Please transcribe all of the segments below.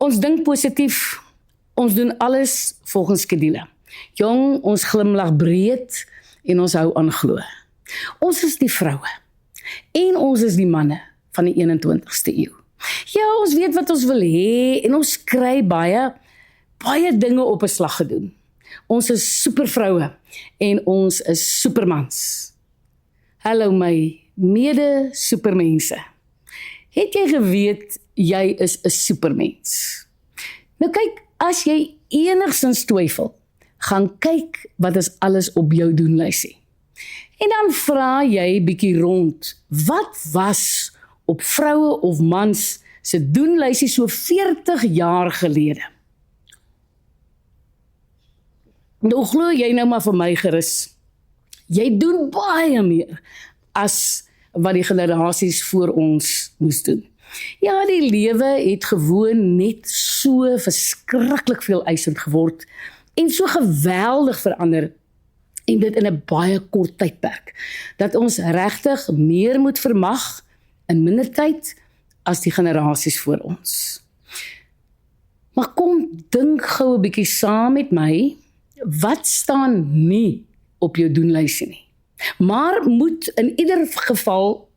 Ons dink positief, ons doen alles volgens skedule. Jong, ons glimlag breed en ons hou aan glo. Ons is die vroue en ons is die manne van die 21ste eeu. Ja, ons weet wat ons wil hê en ons kry baie dinge op 'n slag gedoen. Ons is supervroue en ons is supermans. Hallo my mede-supermense. Het jy geweet jy is 'n supermens? Nou kyk, as jy enigstens twyfel, gaan kyk wat is alles op jou doenlysie. En dan vra jy bietjie rond, wat was op vroue of mans se doenlysie so 40 jaar gelede? Nou glo jy nou maar vir my gerus, jy doen baie meer as wat die generasies voor ons moes doen. Ja, die lewe het gewoon net so verskriklik veel eisend geword en so geweldig verander en dit in 'n baie kort tydperk, dat ons regtig meer moet vermag in minder tyd as die generasies voor ons. Maar kom dink gou 'n bietjie saam met my, wat staan nie op jou doenlysie nie, maar moet in ieder geval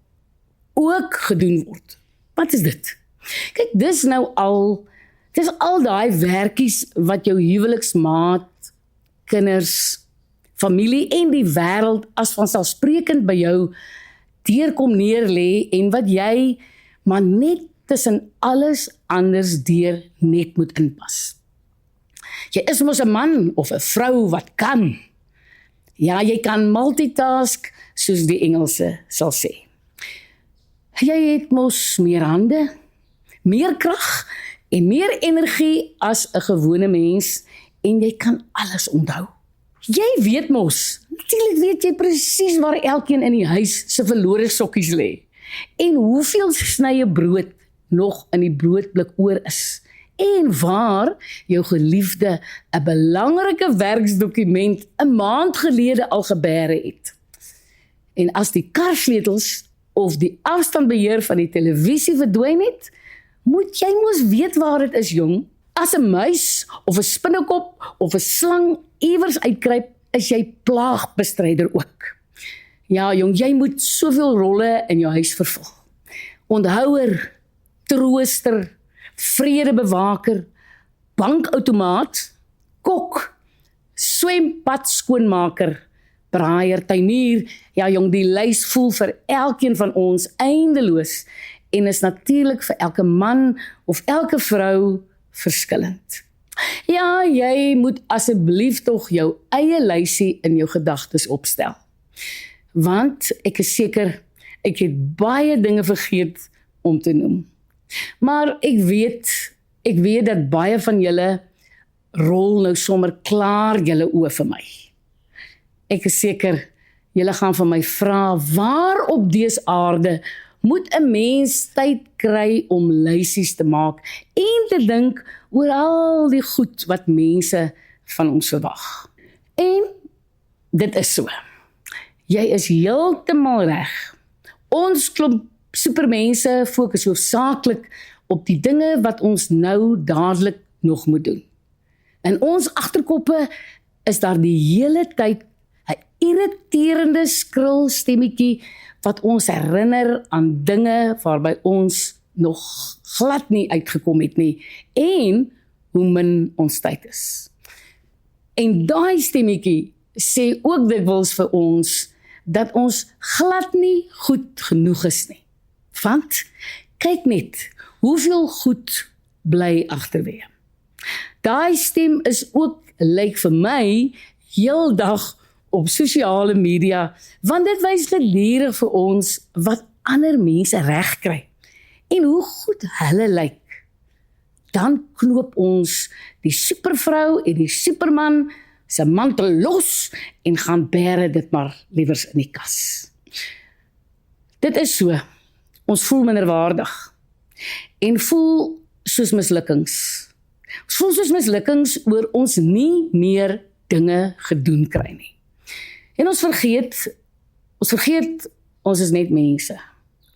ook gedoen word. Wat is dit? Kyk, dis al daai werkies wat jou huweliksmaat, kinders, familie en die wêreld as vanselfsprekend by jou deurkom neerlê en wat jy maar net tussen alles anders deur net moet inpas. Jy is mos 'n man of 'n vrou wat kan. Ja, jy kan multitask, soos die Engelse sal sê. Jy het mos meer hande, meer krag en meer energie as 'n gewone mens en jy kan alles onthou. Jy weet mos, natuurlik weet jy presies waar elkeen in die huis se verlore sokkies lê en hoeveel snye brood nog in die broodblik oor is en waar jou geliefde 'n belangrike werksdokument 'n maand gelede al gebeere het. En as die karsleutels of die afstandbeheer van die televisie verdwyn het, moet jy mos weet waar dit is, jong. As 'n muis of 'n spinnekop of 'n slang iewers uitkruip, is jy plaagbestryder ook. Ja, jong, jy moet soveel rolle in jou huis vervul. Onthouer, trooster, vredebewaker, bankautomaat, kok, swempad skoonmaker, braaier, tuinier. Ja, jong, die lys voel vir elkeen van ons eindeloos en is natuurlik vir elke man of elke vrou verskillend. Ja, jy moet asseblief tog jou eie lysie in jou gedagtes opstel. Want ek is seker, ek het baie dinge vergeet om te noem. Maar ek weet dat baie van julle rol nou sommer klaar julle oë vir my. Ek is seker, julle gaan van my vra, waar op dese aarde moet 'n mens tyd kry om lysies te maak en te dink oor al die goed wat mense van ons verwag. En dit is so. Jy is heeltemal reg. Ons klomp supermense fokus hoofsaaklik op die dinge wat ons nou dadelik nog moet doen. In ons agterkoppe is daar die hele tyd 'n irriterende skril stemmetjie wat ons herinner aan dinge waarby ons nog glad nie uitgekom het nie en hoe min ons tyd is. En daai stemmetjie sê ook dikwels vir ons dat ons glad nie goed genoeg is nie. Want kyk net, hoeveel goed bly agterweë. Daai stem is ook, lyk vir my, heeldag op sosiale media, want dit wys gedurig vir ons wat ander mense reg kry en hoe goed hulle lyk. Dan knoop ons die supervrou en die superman se mantel los en gaan bære dit maar liewers in die kas. Dit is so, ons voel minderwaardig en voel soos mislukkings. Ons voel soos mislukkings oor ons nie meer dinge gedoen kry nie. En ons vergeet, ons is net mense.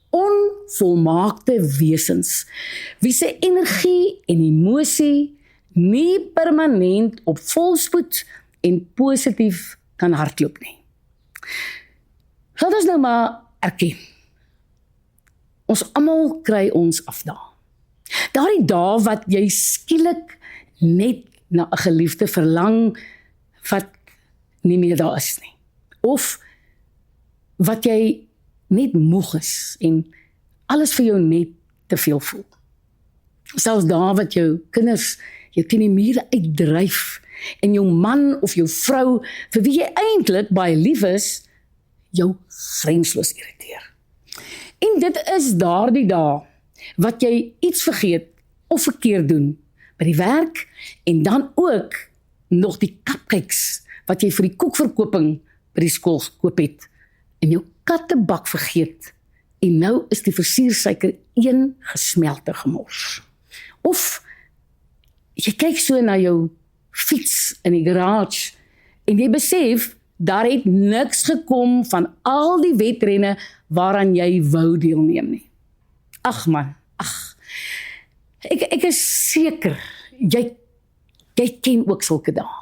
onvolmaakte wesens, wie se energie en emosie nie permanent op volspoed en positief kan hardloop nie. Laat ons nou maar erken. Ons almal kry ons afdae. Daardie dae wat jy skielik net na 'n geliefde verlang wat nie meer daar is nie. Of wat jy net moeg is en alles vir jou net te veel voel. Selfs dae wat jou kinders jou teen die mure uitdryf en jou man of jou vrou vir wie jy eintlik baie lief is, jou grensloos irriteer. En dit is daardie dae wat jy iets vergeet of verkeerd doen by die werk en dan ook nog die cupcakes wat jy vir die koekverkoping by die skool gekoop het en jou kattebak vergeet en nou is die versiersuiker een gesmelte gemors. Of jy kyk so na jou fiets in die garage en jy besef daar het niks gekom van al die wedrenne waaraan jy wou deelneem nie. Ag man, ek is seker jy ken ook sulke dae.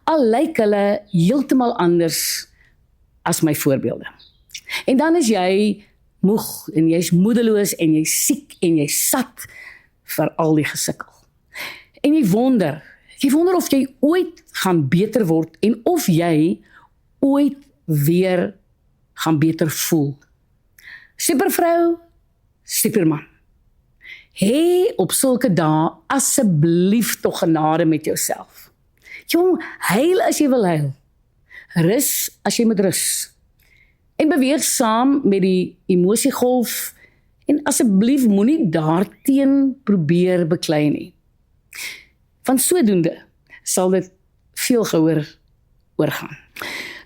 Al lyk hulle heeltemal anders as my voorbeelde. En dan is jy moeg en jy's moedeloos en jy's siek en jy's sat vir al die gesukkel. En jy wonder of jy ooit gaan beter word en of jy ooit weer gaan beter voel. Supervrou, superman. Hê op sulke dae asseblief tog genade met jouself. Jong, huil as jy wil huil. Rus as jy moet rus. En beweeg saam met die emosiegolf en asseblief moenie daarteen probeer beklei nie. Van sodoende sal dit veel gouer oorgaan.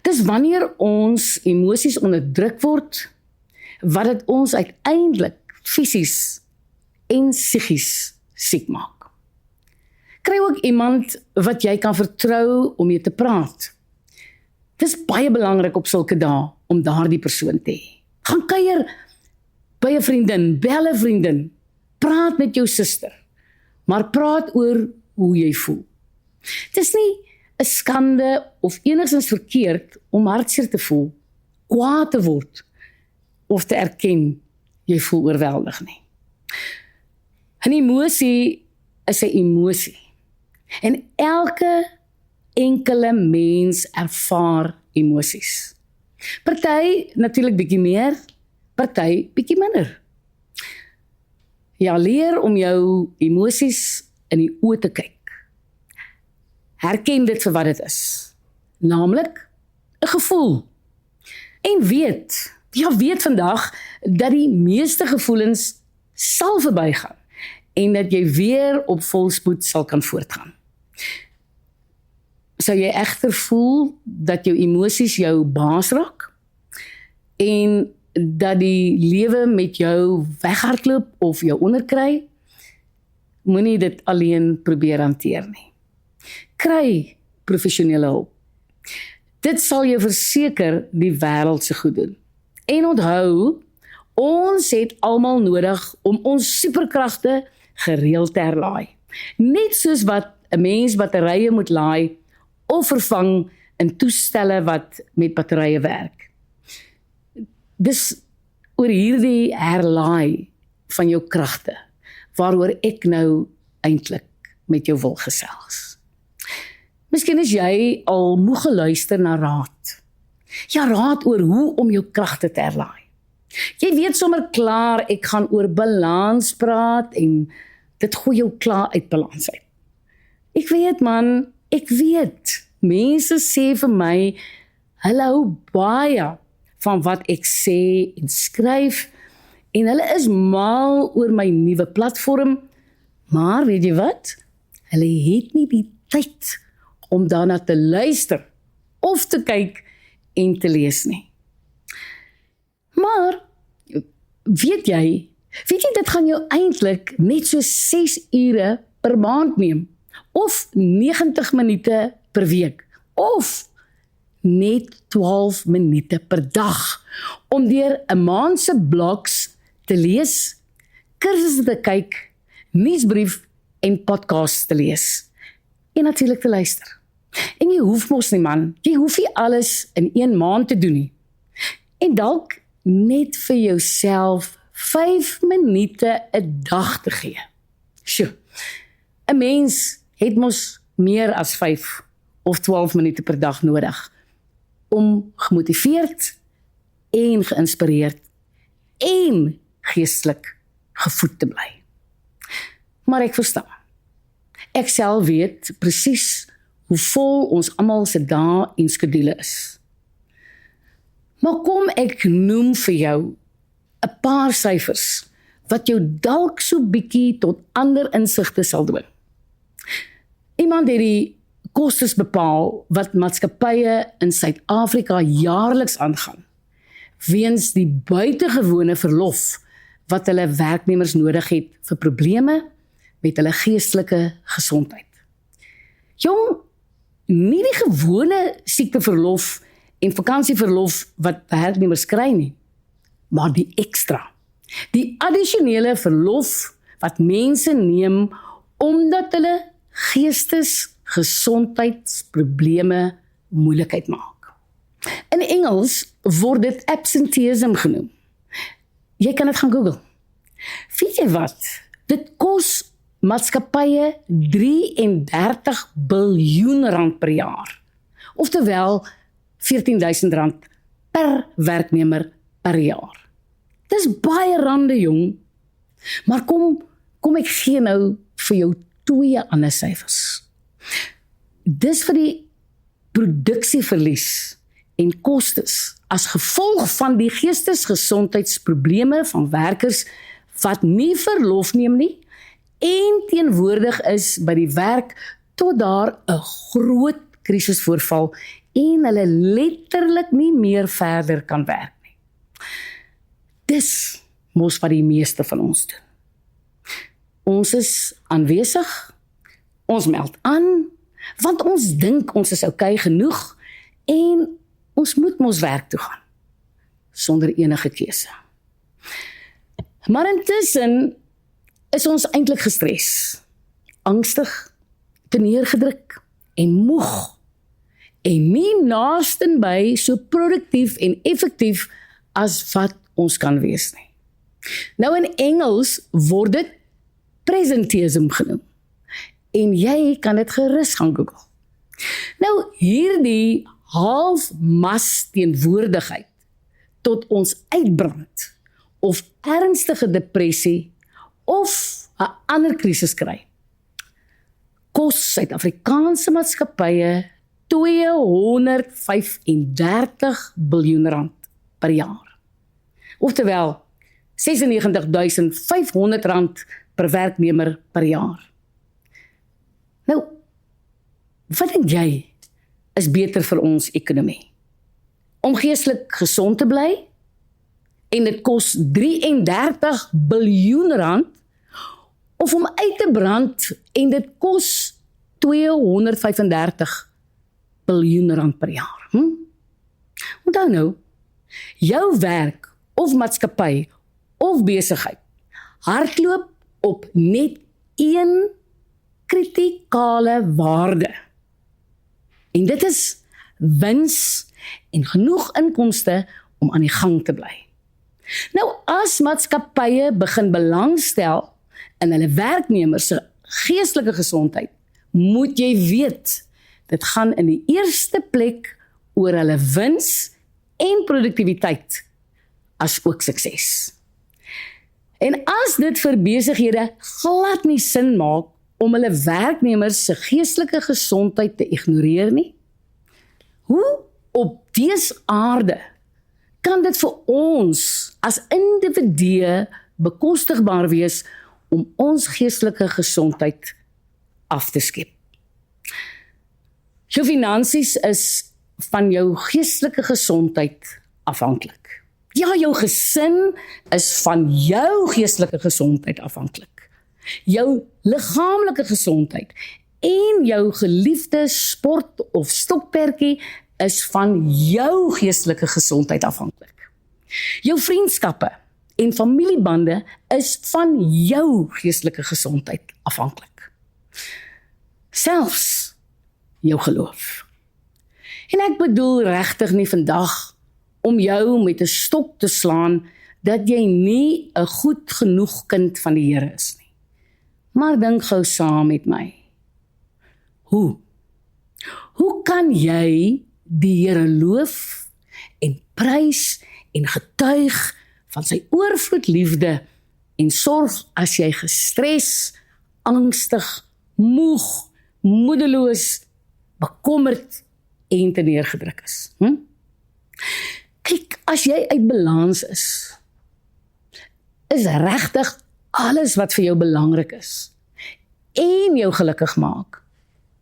Dis wanneer ons emosies onderdruk word, wat dit ons uiteindelik fisies en psigies siek maak. Kry ook iemand wat jy kan vertrou om mee te praat. Dis baie belangrik op sulke dae om daardie persoon te hê. Gaan kuier by 'n vriendin, bel 'n vriendin, praat met jou suster, maar praat oor hoe jy voel. Dis nie 'n skande of enigstens verkeerd om hartseer te voel, kwaad te word of te erken jy voel oorweldig nie. 'n Emosie is 'n emosie. En elke enkele mens ervaar emosies. Party natuurlik bietjie meer, party bietjie minder. Ja, leer om jou emosies in die oë te kyk. Herken dit vir wat dit is. Naamlik 'n gevoel. En weet vandag dat die meeste gevoelens sal verbygaan en dat jy weer op volspoed sal kan voortgaan. Sou jy egter voel dat jou emosies jou baas raak en dat die lewe met jou weghardloop of jou onderkry, moenie dit alleen probeer hanteer nie. Kry professionele hulp. Dit sal jou verseker die wêreld se goed doen. En onthou, ons het almal nodig om ons superkragte gereeld te herlaai. Net soos wat 'n mens batterye moet laai of vervang in toestelle wat met batterye werk. Dis oor hierdie herlaai van jou kragte waaroor ek nou eintlik met jou wil gesels. Miskien is jy al moeg geluister na raad. Ja, raad oor hoe om jou kragte te herlaai. Jy weet sommer klaar, ek gaan oor balans praat en dit gooi jou klaar uit balans uit. Ek weet man, ek weet. Mense sê vir my, hulle hou baie van wat ek sê en skryf en hulle is mal oor my nuwe platform, maar weet jy wat? Hulle het nie die tyd om daarna te luister of te kyk en te lees nie. Maar weet jy dit gaan jou eintlik net so 6 ure per maand neem of 90 minute per week of net 12 minute per dag om deur 'n maand se bloks te lees, kursusse te kyk, nuusbrief en podcasts te lees. En natuurlik te luister. En jy hoef mos nie man, jy hoef nie alles in 1 maand te doen nie. En dalk net vir jouself 5 minute 'n dag te gee. Sjoe, 'n mens het mos meer as 5 of 12 minute per dag nodig om gemotiveerd en geïnspireerd en geestelik gevoed te bly. Maar ek verstaan. Ek self weet presies hoe vol ons almal se dae en skedule is. Maar kom ek noem vir jou 'n paar syfers wat jou dalk so bietjie tot ander insigte sal dwing. Iemand het die kostes bepaal wat maatskappye in Suid-Afrika jaarliks aangaan, weens die buitengewone verlof wat hulle werknemers nodig het vir probleme met hulle geestelike gesondheid. Jong, nie die gewone siekteverlof en vakansieverlof wat werknemers kry nie, maar die ekstra. Die addisionele verlof wat mense neem omdat hulle geestesgesondheidsprobleme moeilikheid maak. In Engels word dit absenteeism genoem. Jy kan dit gaan Google. Weet jy wat? Dit kos maatskappye 33 biljoen rand per jaar. Oftewel R14.000 per werknemer per jaar. Dis baie rande jong. Maar kom ek gee nou vir jou 2 ander syfers. Dis vir die produksieverlies en kostes as gevolg van die geestesgesondheidsprobleme van werkers wat nie verlof neem nie en teenwoordig is by die werk tot daar 'n groot krisis voorval en hulle letterlik nie meer verder kan werk nie. Dis mos wat die meeste van ons doen. Ons is aanwesig, ons meld aan, want ons dink ons is okay genoeg en ons moet mos werk toe gaan, sonder enige keuse. Maar intussen is ons eintlik gestres, angstig, teneergedruk en moeg, en nie naastenby so produktief en effektief as wat ons kan wees nie. Nou in Engels word dit presenteeism genoem, en jy kan dit gerus gaan Google. Nou hierdie halfmas teenwoordigheid tot ons uitbrand of ernstige depressie of 'n ander krisis kry, kos Suid-Afrikaanse maatskappye 235 biljoen rand per jaar. Oftewel R96.500 per werknemer per jaar. Nou, wat dink jy is beter vir ons ekonomie? Om geestelik gesond te bly en dit kos 33 biljoen rand, of om uit te brand en dit kos 235 biljoen rand per jaar. Onthou nou, jou werk of maatskappy of besigheid hardloop op net 1 kritikale waarde. En dit is wins en genoeg inkomste om aan die gang te bly. Nou as maatskappye begin belangstel in hulle werknemers se geestelike gesondheid, moet jy weet, dit gaan in die eerste plek oor hulle wins en produktiwiteit as ook sukses. En as dit vir besighede glad nie sin maak om hulle werknemers se geestelike gesondheid te ignoreer nie, hoe op dese aarde kan dit vir ons as individue bekostigbaar wees om ons geestelike gesondheid af te skep? Jou finansies is van jou geestelike gesondheid afhanklik. Ja, jou gesin is van jou geestelike gesondheid afhanklik. Jou liggaamlike gesondheid en jou geliefde sport of stokperdjie is van jou geestelike gesondheid afhanklik. Jou vriendskappe en familiebande is van jou geestelike gesondheid afhanklik. Selfs jou geloof. En ek bedoel regtig nie vandag om jou met 'n stok te slaan dat jy nie 'n goed genoeg kind van die Here is nie. Maar dink gou saam met my. Hoe kan jy die Here loof en prys en getuig van sy oorvloed liefde en sorg as jy gestres, angstig, moeg, moedeloos, bekommerd en te neergedruk is? Kyk, as jy uit balans is regtig alles wat vir jou belangrik is en jou gelukkig maak,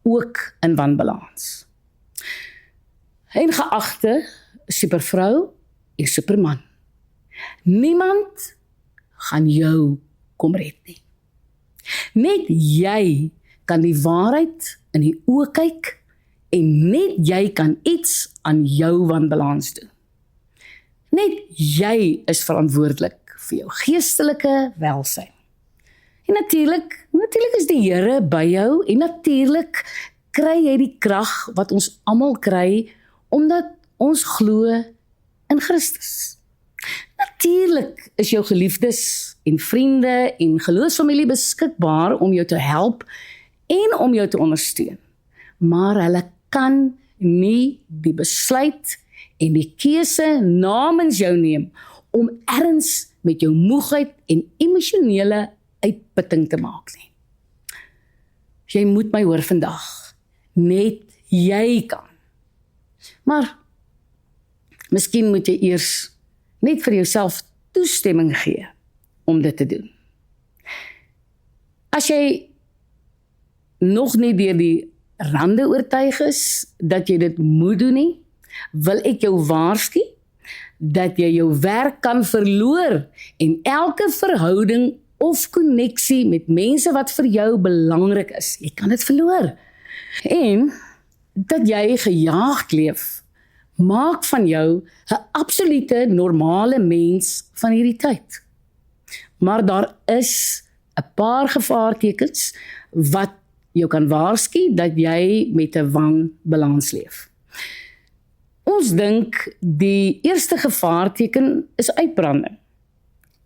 ook in wanbalans. En geagte supervrou en superman, niemand gaan jou kom red nie. Net jy kan die waarheid in die oë kyk en net jy kan iets aan jou wanbalans doen. Net jy is verantwoordelik vir jou geestelike welsyn. En natuurlik is die Here by jou en natuurlik kry jy die krag wat ons almal kry omdat ons glo in Christus. Natuurlik is jou geliefdes en vriende en geloofsfamilie beskikbaar om jou te help en om jou te ondersteun. Maar hulle kan nie die besluit en die keuse namens jou neem om erns met jou moegheid en emosionele uitputting te maak nie. Jy moet my hoor vandag. Net jy kan. Maar miskien moet jy eers net vir jouself toestemming gee om dit te doen. As jy nog nie deur die rande oortuig is dat jy dit moet doen nie, wil ek jou waarsku dat jy jou werk kan verloor en elke verhouding of koneksie met mense wat vir jou belangrik is, jy kan dit verloor. En dat jy gejaagd leef, maak van jou 'n absolute normale mens van hierdie tyd. Maar daar is 'n paar gevaartekens wat jou kan waarsku dat jy met 'n wanbalans leef. Ons dink die eerste gevaarteken is uitbranding.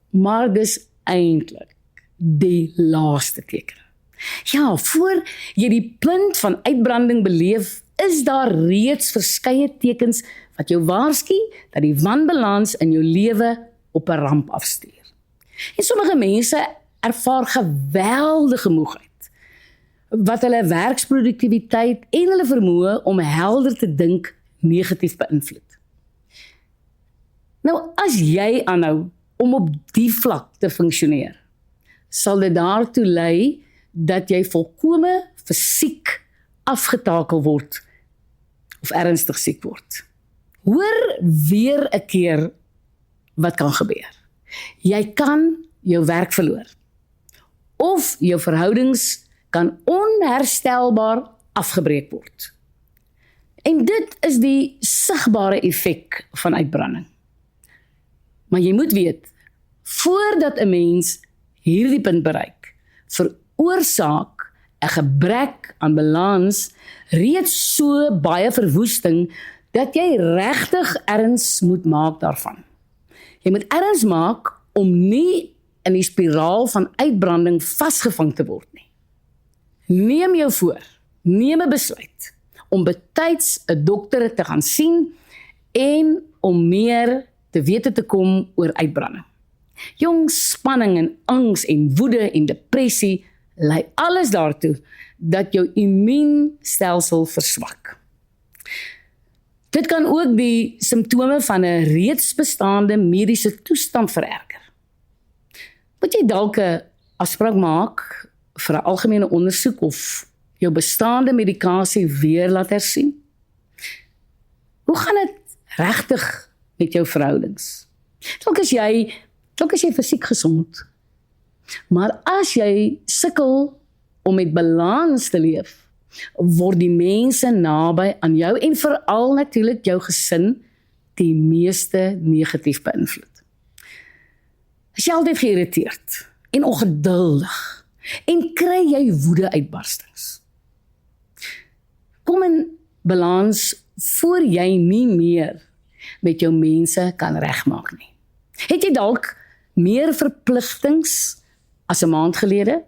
Maar dis eintlik die laaste teken. Ja, voor jy die punt van uitbranding beleef, is daar reeds verskeie tekens wat jou waarsku dat die wanbalans in jou lewe op 'n ramp afstuur. En sommige mense ervaar geweldige moegheid, wat hulle werksproduktiwiteit en hulle vermoë om helder te dink negatief beïnvloed. Nou, as jy aanhou om op die vlak te funksioneer, sal dit daartoe lei dat jy volkome fisiek afgetakel word of ernstig siek word. Hoor weer 'n keer wat kan gebeur. Jy kan jou werk verloor of jou verhoudings kan onherstelbaar afgebreek word. En dit is die sigbare effek van uitbranding. Maar jy moet weet, voordat 'n mens hierdie punt bereik, veroorsaak 'n gebrek aan balans reeds so baie verwoesting dat jy regtig erns moet maak daarvan. Jy moet erns maak om nie in die spiraal van uitbranding vasgevang te word nie. Neem jou voor, neem 'n besluit om betyds 'n dokter te gaan sien en om meer te wete te kom oor uitbranding. Jong, spanning en angs en woede en depressie lei alles daartoe dat jou immuunstelsel verswak. Dit kan ook die simptome van 'n reeds bestaande mediese toestand vererger. Moet jy dalk 'n afspraak maak vir 'n algemene ondersoek of jou bestaande medikasie weer laat hersien? Hoe gaan dit regtig met jou verhoudings? Dalk is jy fisiek gesond, maar as jy sukkel om met balans te leef, word die mense naby aan jou en veral natuurlik jou gesin die meeste negatief beïnvloed. Is jy altyd geïrriteerd en ongeduldig en kry jy woede-uitbarstings? Kom in balans voor jy nie meer met jou mense kan regmaak nie. Het jy dalk meer verpligtings as 'n maand gelede,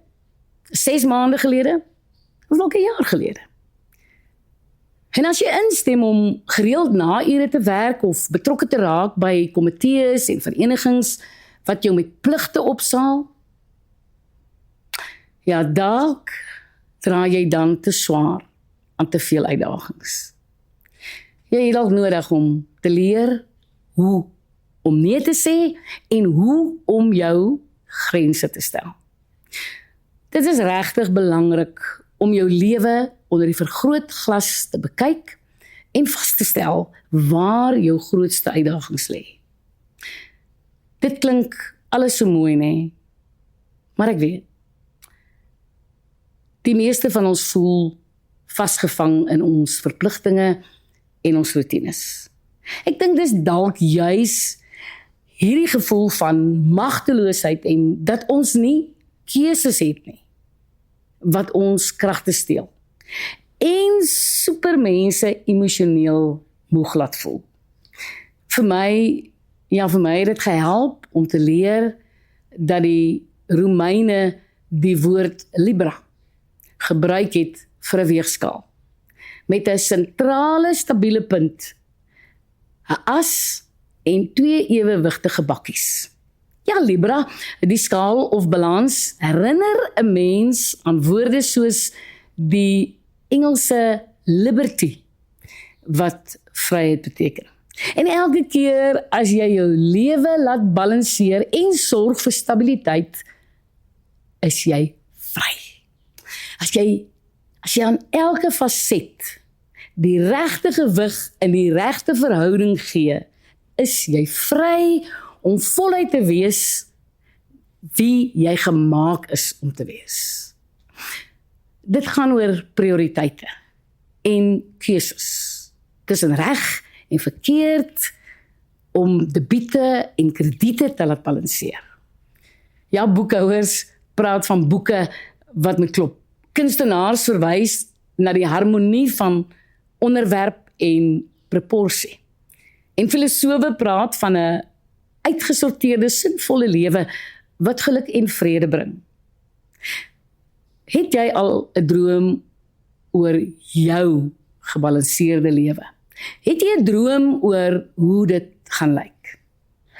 6 maande gelede, of dalk 'n jaar gelede? En as jy instem om gereeld na ure te werk of betrokke te raak by komitees en verenigings wat jou met pligte opsaal, ja, dalk dra jy dan te swaar aan te veel uitdagings. Jy het dalk nodig om te leer hoe om nee te sê en hoe om jou grense te stel. Dit is regtig belangrik om jou lewe onder die vergrootglas te bekyk en vas te stel waar jou grootste uitdagings lê. Dit klink alles so mooi, nee, maar ek weet, die meeste van ons voel vasgevang in ons verpligtinge en ons routines. Ek dink dis dalk juis hierdie gevoel van magteloosheid en dat ons nie keuses het nie, wat ons kragte steel en supermense emosioneel moeg laat voel. Vir my het dit gehelp om te leer dat die Romeine die woord Libra gebruik het vir 'n weegskaal, met 'n sentrale stabiele punt, 'n as en 2 ewewigtige bakkies. Ja, Libra, die skaal of balans, herinner 'n mens aan woorde soos die Engelse liberty, wat vryheid beteken. En elke keer as jy jou lewe laat balanseer en sorg vir stabiliteit, is jy vry. As jy aan elke faset die regte gewig en die regte verhouding gee, is jy vry om voluit te wees wie jy gemaak is om te wees. Dit gaan oor prioriteite en keuses tussen reg en verkeerd om debiete en krediete te laat balanseer. Ja, boekhouers praat van boeke wat moet klop. Kunstenaars verwys na die harmonie van onderwerp en proporsie. En filosowe praat van 'n uitgesorteerde, sinvolle lewe wat geluk en vrede bring. Het jy al 'n droom oor jou gebalanseerde lewe? Het jy 'n droom oor hoe dit gaan lyk?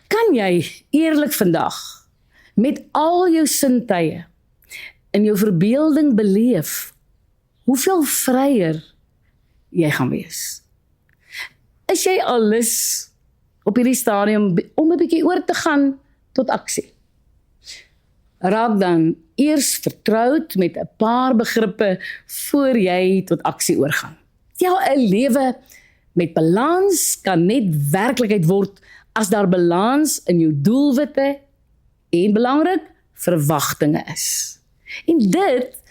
Kan jy eerlik vandag met al jou sintuie in jou verbeelding beleef hoeveel vryer jy gaan wees? Is jy al lus op hierdie stadium om 'n bietjie oor te gaan tot aksie? Raak dan eers vertroud met 'n paar begrippe voor jy tot aksie oorgaan. Ja, 'n lewe met balans kan net werklikheid word as daar balans in jou doelwitte en belangrik, verwagtinge is. En dit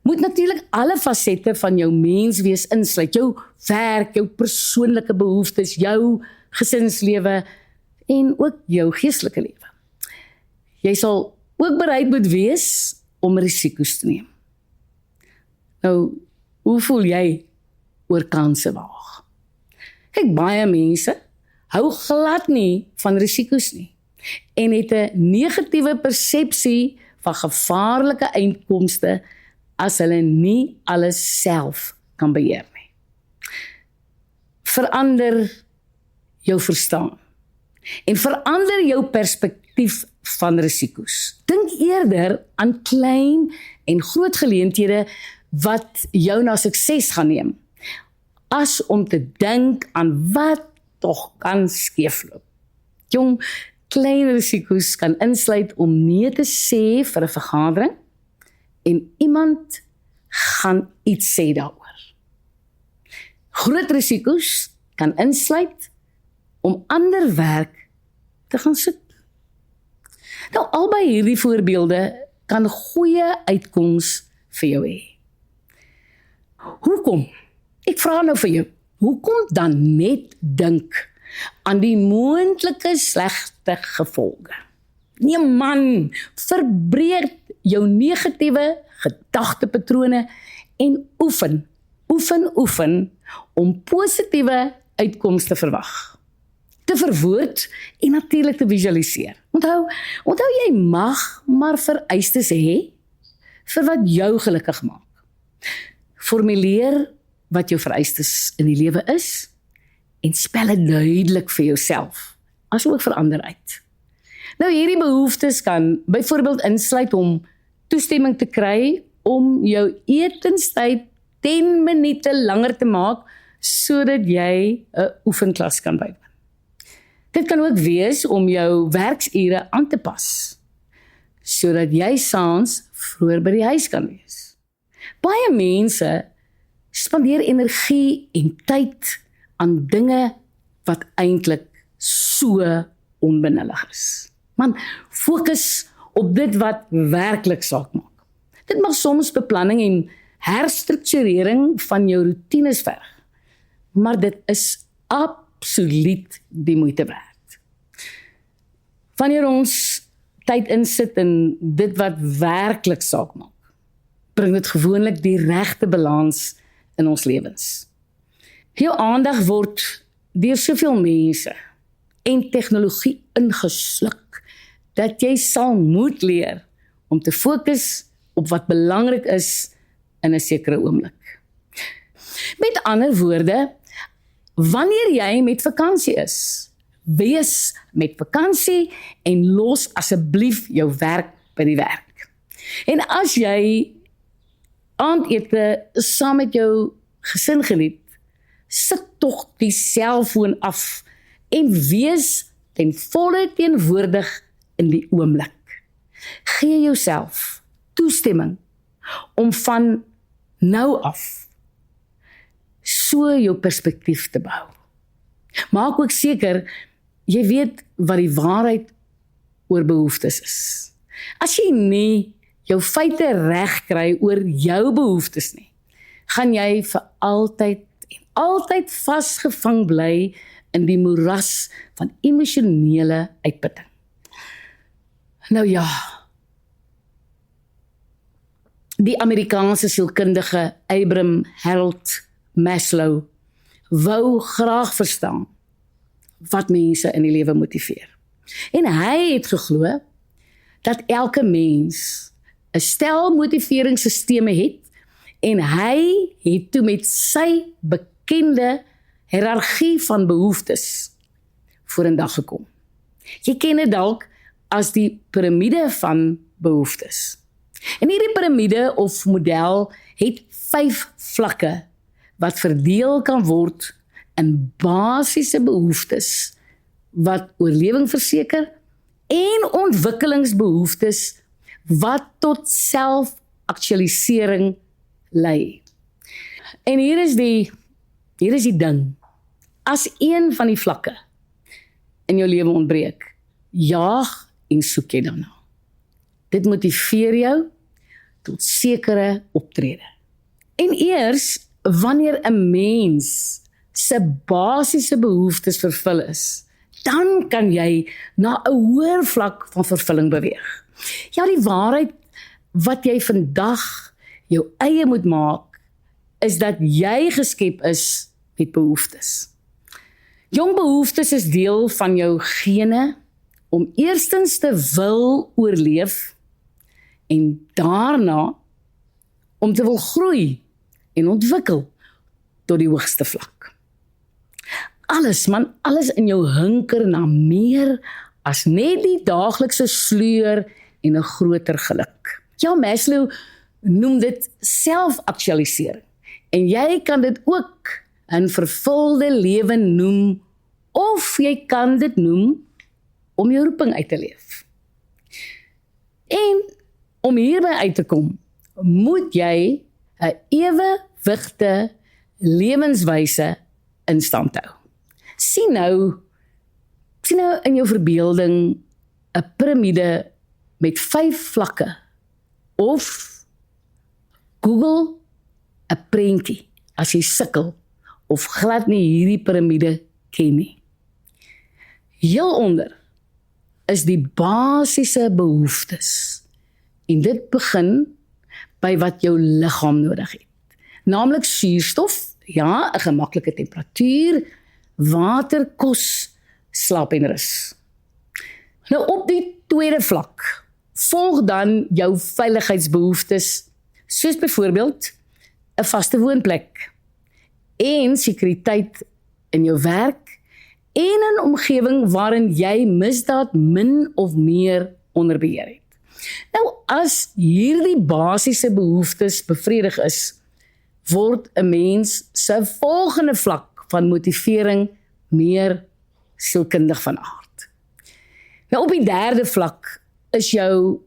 moet natuurlik alle fasette van jou menswees insluit, jou werk, jou persoonlike behoeftes, jou gesinslewe en ook jou geestelike lewe. Jy sal ook bereid moet wees om risiko's te neem. Nou, hoe voel jy oor kanse waag? Kyk, baie mense hou glad nie van risiko's nie en het 'n negatiewe persepsie van gevaarlike uitkomste as hulle nie alles self kan beheer nie. Verander jou verstaan en verander jou perspektief van risiko's. Dink eerder aan klein en groot geleenthede wat jou na sukses gaan neem, as om te dink aan wat tog kan skeefloop. Jong, klein risiko's kan insluit om nee te sê vir 'n vergadering en iemand gaan iets sê daaroor. Groot risiko's kan insluit om ander werk te gaan sit. Nou, albei hierdie voorbeelde kan goeie uitkoms vir jou hê. Hoekom? Ek vra nou vir jou, hoekom dan net dink aan die moontlike slegte gevolge? Nee man, verbreek jou negatiewe gedagtepatrone en oefen om positiewe uitkomste te verwag, te verwoord en natuurlik te visualiseer. Onthou jy mag maar vereistes hê vir wat jou gelukkig maak. Formuleer wat jou vereistes in die lewe is en spel dit duidelik vir jouself, asook vir ander uit. Nou hierdie behoeftes kan byvoorbeeld insluit om toestemming te kry om jou etenstyd 10 minute langer te maak sodat jy 'n oefenklas kan bywoon. Dit kan ook wees om jou werksure aan te pas sodat jy saans vroeër by die huis kan wees. Baie mense spandeer energie en tyd aan dinge wat eintlik so onbenullig is. Man, fokus op dit wat werklik saak maak. Dit mag soms beplanning en herstrukturering van jou roetines verg, maar dit is absoluut die moeite werd. Wanneer ons tyd insit in dit wat werklik saak maak, bring dit gewoonlik die regte balans in ons lewens. Jou aandag word deur soveel mense en tegnologie ingesluk, dat jy sal moet leer om te fokus op wat belangrik is in 'n sekere oomblik. Met ander woorde, wanneer jy met vakansie is, wees met vakansie en los asseblief jou werk by die werk. En as jy aandete saam met jou gesin geniet, sit tog die selfoon af en wees ten volle teenwoordig in die oomblik. Gee jouself toestemming om van nou af so jou perspektief te bou. Maak ook seker jy weet wat die waarheid oor behoeftes is. As jy nie jou feite reg kry oor jou behoeftes nie, gaan jy vir altyd vasgevang bly in die moeras van emosionele uitputting. Nou ja, die Amerikaanse sielkundige Abraham Harold Maslow wou graag verstaan wat mense in die lewe motiveer. En hy het geglo dat elke mens 'n stel motiveringsstelsels het en hy het toe met sy bekende hiërargie van behoeftes vorendag gekom. Jy ken dit dalk as die piramide van behoeftes. En hierdie piramide of model het 5 vlakke wat verdeel kan word in basiese behoeftes wat oorlewing verseker en ontwikkelingsbehoeftes wat tot selfaktualisering lei. En hier is die ding. As een van die vlakke in jou lewe ontbreek, jaag en soek jy daarna. Dit motiveer jou tot sekere optrede. En eers wanneer 'n mens se basiese behoeftes vervul is, dan kan jy na 'n hoër vlak van vervulling beweeg. Ja, die waarheid wat jy vandag jou eie moet maak, is dat jy geskep is met behoeftes. Jong behoeftes is deel van jou gene om eerstens te wil oorleef en daarna om te wil groei en ontwikkel tot die hoogste vlak. Alles in jou hunker na meer as net die daaglikse sleur en 'n groter geluk. Ja, Maslow noem dit selfaktualisering en jy kan dit ook 'n vervulde lewe noem of jy kan dit noem om jou roeping uit te leef. En om hierby uit te kom, moet jy 'n ewewigte lewenswyse in stand hou. Sien nou in jou verbeelding 'n piramide met 5 vlakke of Google 'n prentjie as jy sukkel of glad nie hierdie piramide ken nie. Heel onder is die basiese behoeftes. En dit begin by wat jou liggaam nodig het. Naamlik suurstof, ja, 'n gemaklike temperatuur, water, kos, slaap en rus. Nou op die tweede vlak, volg dan jou veiligheidsbehoeftes, soos byvoorbeeld 'n vaste woonplek en sekuriteit in jou werk en 'n omgewing waarin jy misdaad min of meer onder beheer het. Nou, as hierdie basiese behoeftes bevredig is, word 'n mens se volgende vlak van motivering meer sielkundig van aard. Nou, op die derde vlak is jou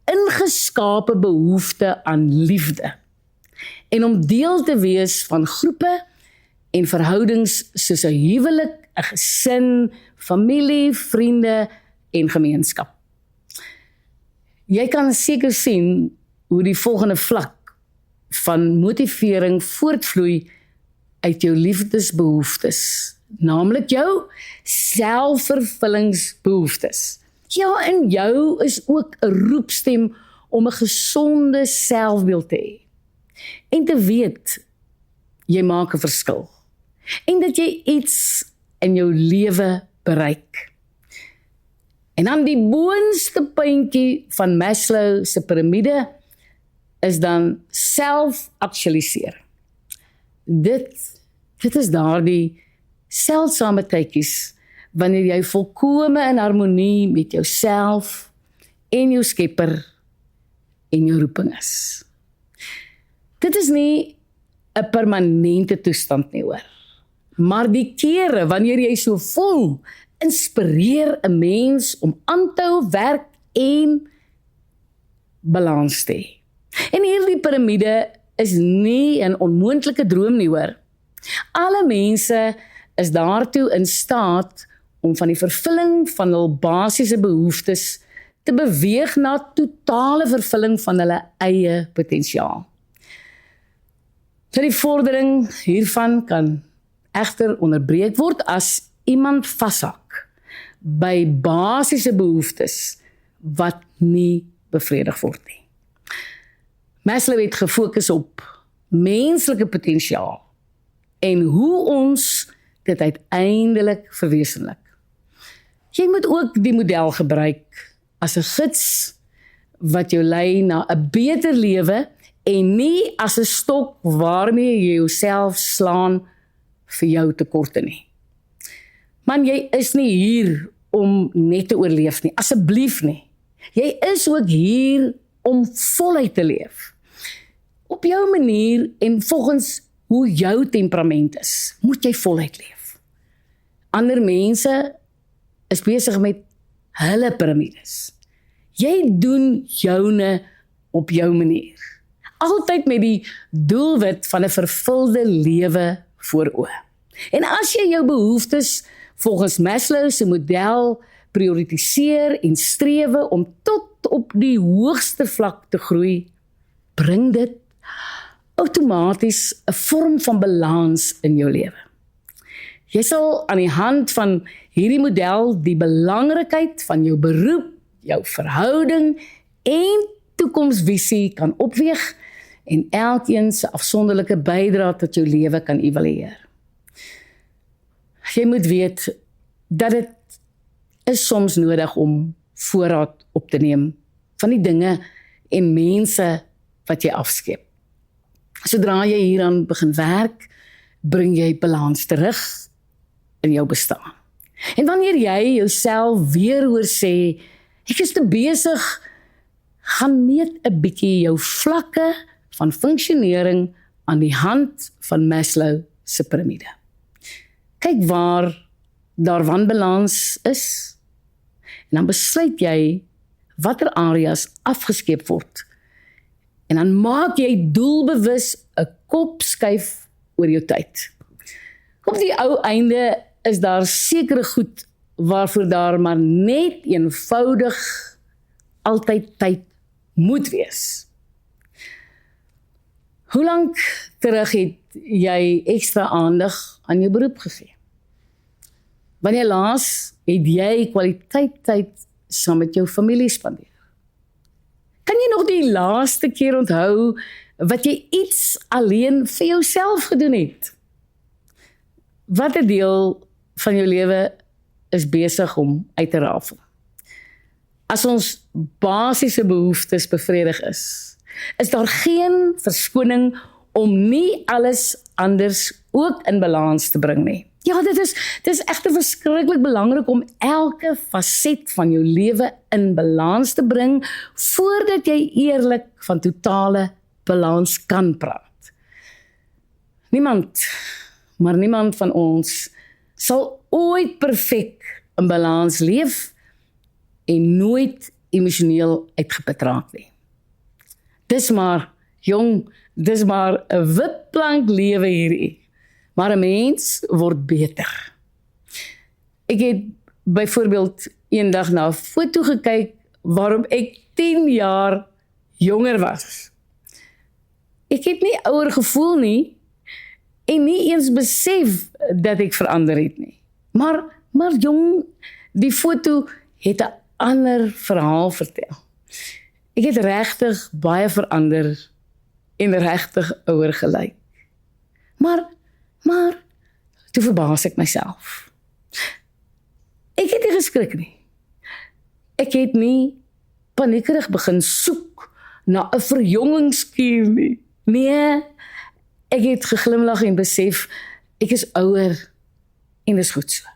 ingeskape behoefte aan liefde en om deel te wees van groepe en verhoudings soos 'n huwelik, 'n gesin, familie, vriende en gemeenskap. Jy kan seker sien hoe die volgende vlak van motivering voortvloei uit jou liefdesbehoeftes, naamlik jou selfvervullingsbehoeftes. Ja, en jou is ook 'n roepstem om 'n gesonde selfbeeld te hê. En te weet, jy maak 'n verskil. En dat jy iets in jou lewe bereik. En dan die boonste puntjie van Maslow se piramide is dan selfaktualisering. Dit is daardie seldsame tydjies wanneer jy volkome in harmonie met jouself en jou Skepper en jou roeping is. Dit is nie 'n permanente toestand nie, hoor. Maar die kere wanneer jy so voel, inspireer 'n mens om aan te hou werk en balans te hê. En hierdie piramide is nie 'n onmoontlike droom nie, hoor. Alle mense is daartoe in staat om van die vervulling van hul basiese behoeftes te beweeg na totale vervulling van hulle eie potensiaal. So die vordering hiervan kan egter onderbreek word as iemand vashak by basiese behoeftes wat nie bevredig word nie. Maslow het gefokus op menslike potensiaal en hoe ons dit uiteindelik verwesenlik. Jy moet ook die model gebruik as 'n gids wat jou lei na 'n beter lewe en nie as 'n stok waarmee jy jouself slaan vir jou tekorte nie. Man, jy is nie hier om net te oorleef nie, asseblief nie. Jy is ook hier om voluit te leef. Op jou manier en volgens hoe jou temperament is, moet jy voluit leef. Ander mense is besig met hulle piramides. Jy doen joune op jou manier. Altyd met die doelwit van 'n vervulde lewe voor oë. En as jy jou behoeftes volgens Maslow se model prioritiseer en strewe om tot op die hoogste vlak te groei, bring dit outomaties 'n vorm van balans in jou lewe. Jy sal aan die hand van hierdie model die belangrikheid van jou beroep, jou verhouding en toekomsvisie kan opweeg en elkeen se afsonderlike bydrae tot jou lewe kan evalueer. Jy moet weet dat dit is soms nodig om voorraad op te neem van die dinge en mense wat jy afskep. Sodra jy hieraan begin werk, bring jy balans terug in jou bestaan. En wanneer jy jouself weer hoor sê, ek is te besig, gaan meet 'n bietjie jou vlakke van funksionering aan die hand van Maslow se piramide. Kyk waar daar wanbalans is, en dan besluit jy watter areas afgeskep word. En dan maak jy doelbewus 'n kopskuif oor jou tyd. Op die ou einde is daar sekere goed waarvoor daar maar net eenvoudig altyd tyd moet wees. Hoe lank terug het jy ekstra aandag aan jou beroep gegee? Wanneer laas het jy kwaliteit tyd saam met jou familie spandeer? Kan jy nog die laaste keer onthou wat jy iets alleen vir jouself gedoen het? Watter deel van jou lewe is besig om uit te rafel? As ons basiese behoeftes bevredig is daar geen verskoning om nie alles anders ook in balans te bring nie. Ja, dit is egter verskriklik belangrik om elke faset van jou lewe in balans te bring voordat jy eerlik van totale balans kan praat. Niemand van ons sal ooit perfek in balans leef en nooit emosioneel uitgeput raak nie. Dis maar 'n wipplank lewe hierdie. Maar 'n mens word beter. Ek het byvoorbeeld eendag na 'n foto gekyk waarom ek 10 jaar jonger was. Ek het nie ouer gevoel nie en nie eens besef dat ek verander het nie. Maar jong, die foto het 'n ander verhaal vertel. Ek het regtig baie verander en regtig ouer gelyk. Maar toe verbaas ek myself. Ek het nie geskrik nie. Ek het nie paniekerig begin soek na 'n verjongingskuur nie. Nee, ek het geglimlag en besef, ek is ouer en dis goed so.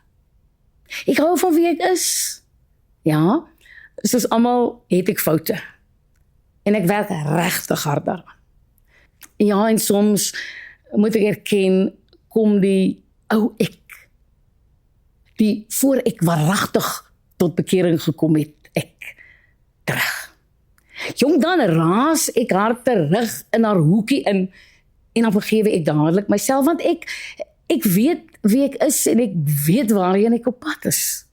Ek hou van wie ek is. Ja, soos almal het ek foute. En ek werk regtig hard daaraan. Ja, en soms moet ek erken, kom die ou die voor ek waaragtig tot bekering gekom het, ek terug. Jong, dan raas ek haar terug in haar hoekie in en dan vergewe ek dadelik myself, want ek weet wie ek is en ek weet waarheen ek op pad is.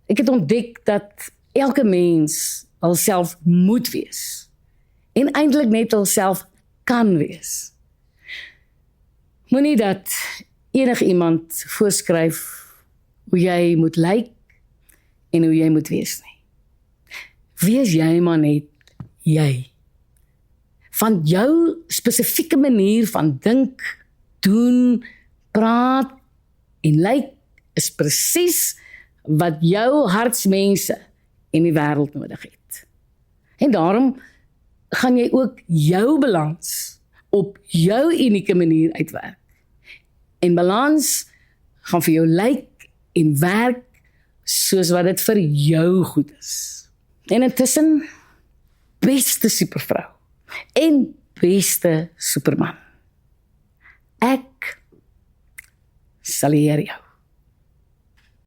Ek het ontdek dat elke mens alself moet wees en eintlik net alself kan wees. Moenie dat enigiemand voorskryf hoe jy moet lyk en hoe jy moet wees nie. Wees jy maar net jy. Van jou spesifieke manier van dink, doen, praat en lyk is presies wat jou hartsmense en die wêreld nodig het. En daarom gaan jy ook jou balans op jou unieke manier uitwerk. En balans gaan vir jou lyk en werk soos wat dit vir jou goed is. En intussen, beste supervrou en beste superman. Ek sal leer jou.